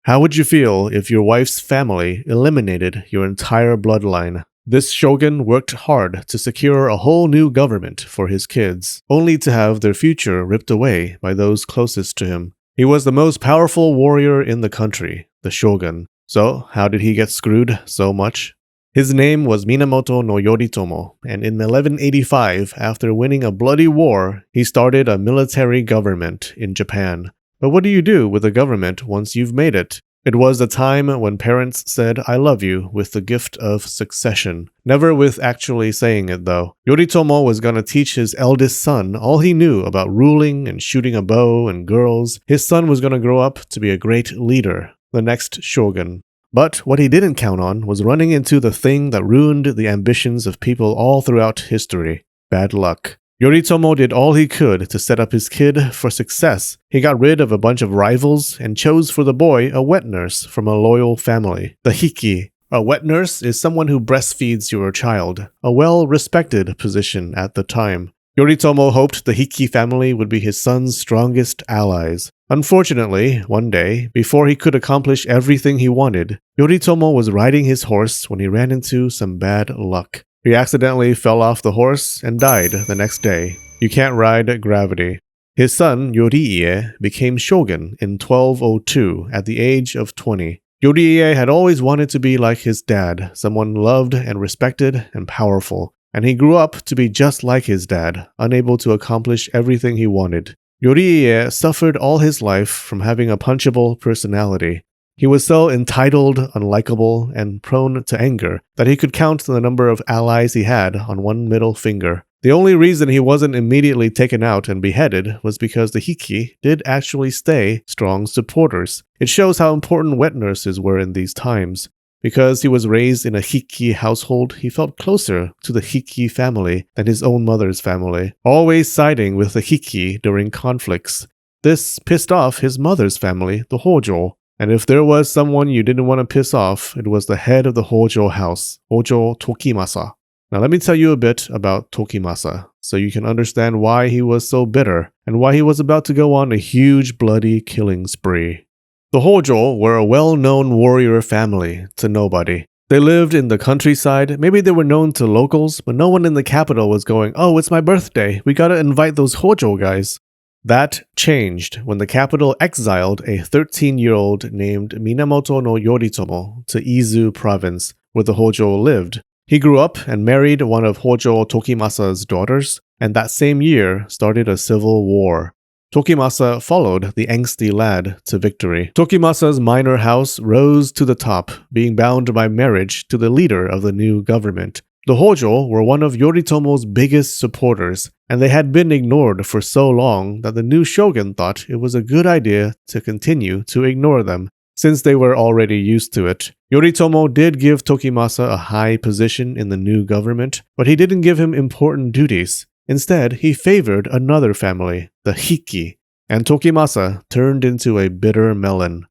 How would you feel if your wife's family eliminated your entire bloodline? This shogun worked hard to secure a whole new government for his kids, only to have their future ripped away by those closest to him. He was the most powerful warrior in the country, the shogun. So, how did he get screwed so much? His name was Minamoto no Yoritomo, and in 1185, after winning a bloody war, he started a military government in Japan. But what do you do with a government once you've made it? It was the time when parents said, "I love you," with the gift of succession. Never with actually saying it, though. Yoritomo was gonna teach his eldest son all he knew about ruling and shooting a bow and girls. His son was gonna grow up to be a great leader, the next shogun. But what he didn't count on was running into the thing that ruined the ambitions of people all throughout history: bad luck. Yoritomo did all he could to set up his kid for success. He got rid of a bunch of rivals and chose for the boy a wet nurse from a loyal family, the Hiki. A wet nurse is someone who breastfeeds your child, a well-respected position at the time. Yoritomo hoped the Hiki family would be his son's strongest allies. Unfortunately, one day, before he could accomplish everything he wanted, Yoritomo was riding his horse when he ran into some bad luck. He accidentally fell off the horse and died the next day. You can't ride gravity. His son, Yoriie, became shogun in 1202 at the age of 20. Yoriie had always wanted to be like his dad, someone loved and respected and powerful, and he grew up to be just like his dad, unable to accomplish everything he wanted. Yoriie suffered all his life from having a punchable personality. He was so entitled, unlikable, and prone to anger that he could count the number of allies he had on one middle finger. The only reason he wasn't immediately taken out and beheaded was because the Hiki did actually stay strong supporters. It shows how important wet nurses were in these times. Because he was raised in a Hiki household, he felt closer to the Hiki family than his own mother's family, always siding with the Hiki during conflicts. This pissed off his mother's family, the Hojo. And if there was someone you didn't want to piss off, it was the head of the Hojo house, Hojo Tokimasa. Now let me tell you a bit about Tokimasa, so you can understand why he was so bitter, and why he was about to go on a huge bloody killing spree. The Hojo were a well-known warrior family to nobody. They lived in the countryside. Maybe they were known to locals, but no one in the capital was going, "Oh, it's my birthday. We gotta invite those Hojo guys." That changed when the capital exiled a 13-year-old named Minamoto no Yoritomo to Izu province, where the Hojo lived. He grew up and married one of Hojo Tokimasa's daughters, and that same year started a civil war. Tokimasa followed the angsty lad to victory. Tokimasa's minor house rose to the top, being bound by marriage to the leader of the new government. The Hojo were one of Yoritomo's biggest supporters, and they had been ignored for so long that the new shogun thought it was a good idea to continue to ignore them, since they were already used to it. Yoritomo did give Tokimasa a high position in the new government, but he didn't give him important duties. Instead, he favored another family, the Hiki, and Tokimasa turned into a bitter melon.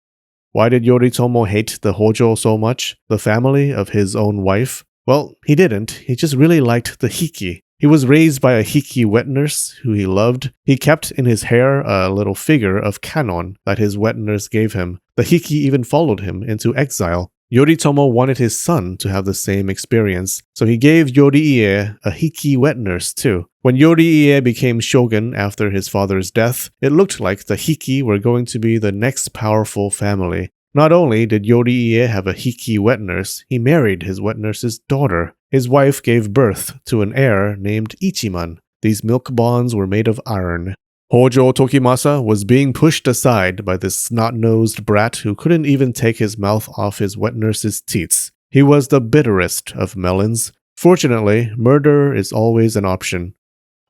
Why did Yoritomo hate the Hojo so much, the family of his own wife? Well, he didn't. He just really liked the Hiki. He was raised by a Hiki wet nurse who he loved. He kept in his hair a little figure of Kanon that his wet nurse gave him. The Hiki even followed him into exile. Yoritomo wanted his son to have the same experience, so he gave Yoriie a Hiki wet nurse too. When Yoriie became shogun after his father's death, it looked like the Hiki were going to be the next powerful family. Not only did Yoriie have a Hiki wet nurse, he married his wet nurse's daughter. His wife gave birth to an heir named Ichiman. These milk bonds were made of iron. Hojo Tokimasa was being pushed aside by this snot-nosed brat who couldn't even take his mouth off his wet nurse's teats. He was the bitterest of melons. Fortunately, murder is always an option.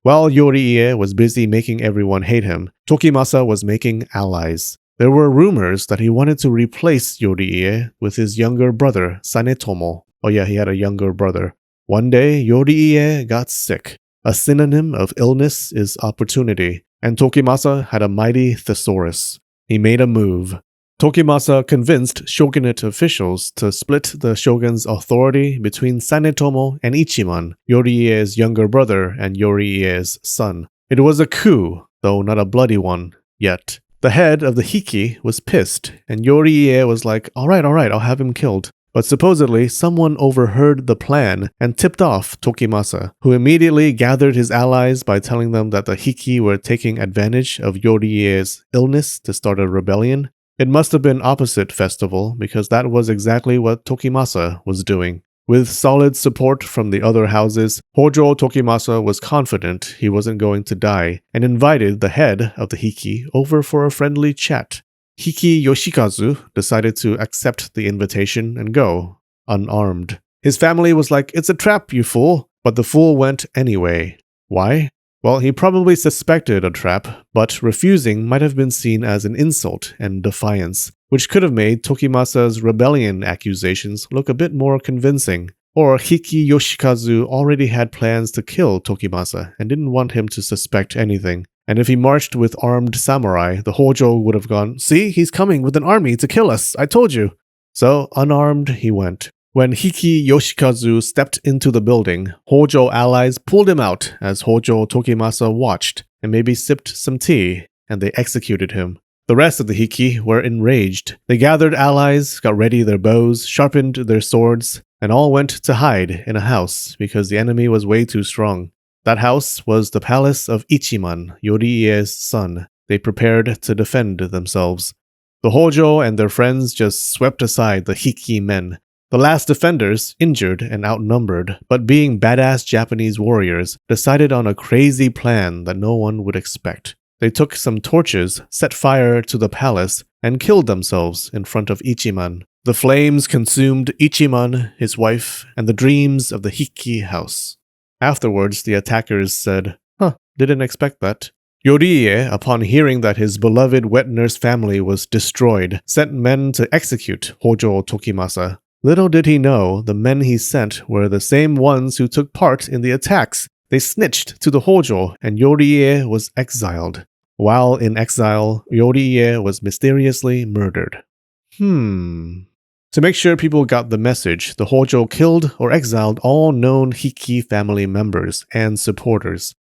While Yoriie was busy making everyone hate him, Tokimasa was making allies. There were rumors that he wanted to replace Yoriie with his younger brother, Sanetomo. Oh yeah, he had a younger brother. One day, Yoriie got sick. A synonym of illness is opportunity, and Tokimasa had a mighty thesaurus. He made a move. Tokimasa convinced shogunate officials to split the shogun's authority between Sanetomo and Ichiman, Yoriie's younger brother and Yoriie's son. It was a coup, though not a bloody one, yet. The head of the Hiki was pissed, and Yoriie was like, alright, I'll have him killed. But supposedly, someone overheard the plan and tipped off Tokimasa, who immediately gathered his allies by telling them that the Hiki were taking advantage of Yoriie's illness to start a rebellion. It must have been opposite festival, because that was exactly what Tokimasa was doing. With solid support from the other houses, Hojo Tokimasa was confident he wasn't going to die, and invited the head of the Hiki over for a friendly chat. Hiki Yoshikazu decided to accept the invitation and go, unarmed. His family was like, it's a trap, you fool, but the fool went anyway. Why? Well, he probably suspected a trap, but refusing might have been seen as an insult and defiance, which could have made Tokimasa's rebellion accusations look a bit more convincing. Or Hiki Yoshikazu already had plans to kill Tokimasa and didn't want him to suspect anything. And if he marched with armed samurai, the Hojo would have gone, see, he's coming with an army to kill us, I told you. So, unarmed, he went. When Hiki Yoshikazu stepped into the building, Hojo allies pulled him out as Hojo Tokimasa watched and maybe sipped some tea, and they executed him. The rest of the Hiki were enraged. They gathered allies, got ready their bows, sharpened their swords, and all went to hide in a house because the enemy was way too strong. That house was the palace of Ichiman, Yoriie's son. They prepared to defend themselves. The Hojo and their friends just swept aside the Hiki men. The last defenders, injured and outnumbered, but being badass Japanese warriors, decided on a crazy plan that no one would expect. They took some torches, set fire to the palace, and killed themselves in front of Ichiman. The flames consumed Ichiman, his wife, and the dreams of the Hiki house. Afterwards, the attackers said, didn't expect that. Yoriie, upon hearing that his beloved wet nurse family was destroyed, sent men to execute Hojo Tokimasa. Little did he know, the men he sent were the same ones who took part in the attacks. They snitched to the Hojo, and Yoriie was exiled. While in exile, Yoriie was mysteriously murdered. To make sure people got the message, the Hojo killed or exiled all known Hiki family members and supporters.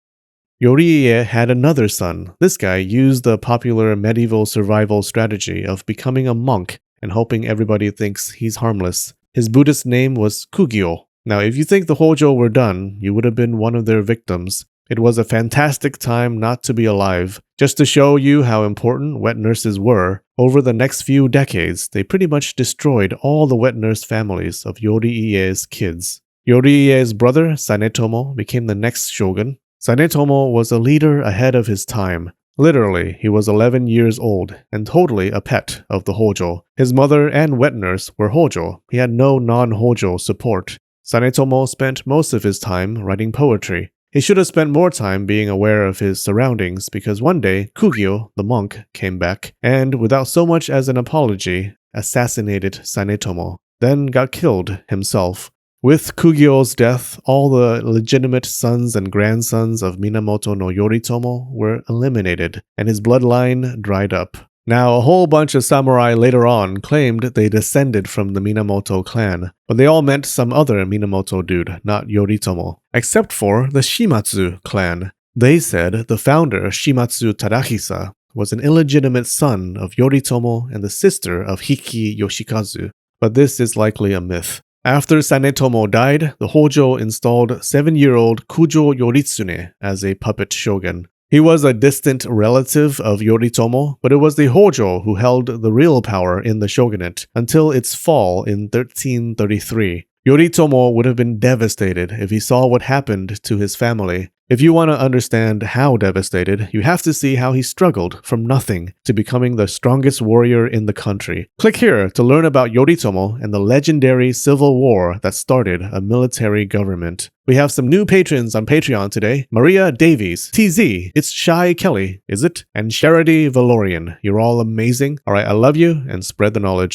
Yoriie had another son. This guy used the popular medieval survival strategy of becoming a monk and hoping everybody thinks he's harmless. His Buddhist name was Kugyo. Now, if you think the Hojo were done, you would have been one of their victims. It was a fantastic time not to be alive. Just to show you how important wet nurses were, over the next few decades, they pretty much destroyed all the wet nurse families of Yoriie's kids. Yoriie's brother, Sanetomo, became the next shogun. Sanetomo was a leader ahead of his time. Literally, he was 11 years old and totally a pet of the Hojo. His mother and wet nurse were Hojo. He had no non-Hojo support. Sanetomo spent most of his time writing poetry. He should have spent more time being aware of his surroundings because one day, Kugyo, the monk, came back and, without so much as an apology, assassinated Sanetomo, then got killed himself. With Kugyo's death, all the legitimate sons and grandsons of Minamoto no Yoritomo were eliminated, and his bloodline dried up. Now, a whole bunch of samurai later on claimed they descended from the Minamoto clan, but they all meant some other Minamoto dude, not Yoritomo, except for the Shimatsu clan. They said the founder, Shimatsu Tadahisa, was an illegitimate son of Yoritomo and the sister of Hiki Yoshikazu, but this is likely a myth. After Sanetomo died, the Hojo installed 7-year-old Kujo Yoritsune as a puppet shogun. He was a distant relative of Yoritomo, but it was the Hojo who held the real power in the shogunate until its fall in 1333. Yoritomo would have been devastated if he saw what happened to his family. If you want to understand how devastated, you have to see how he struggled from nothing to becoming the strongest warrior in the country. Click here to learn about Yoritomo and the legendary civil war that started a military government. We have some new patrons on Patreon today. Maria Davies, TZ, it's Shy Kelly, is it? And Charity Valorian. You're all amazing. Alright, I love you and spread the knowledge.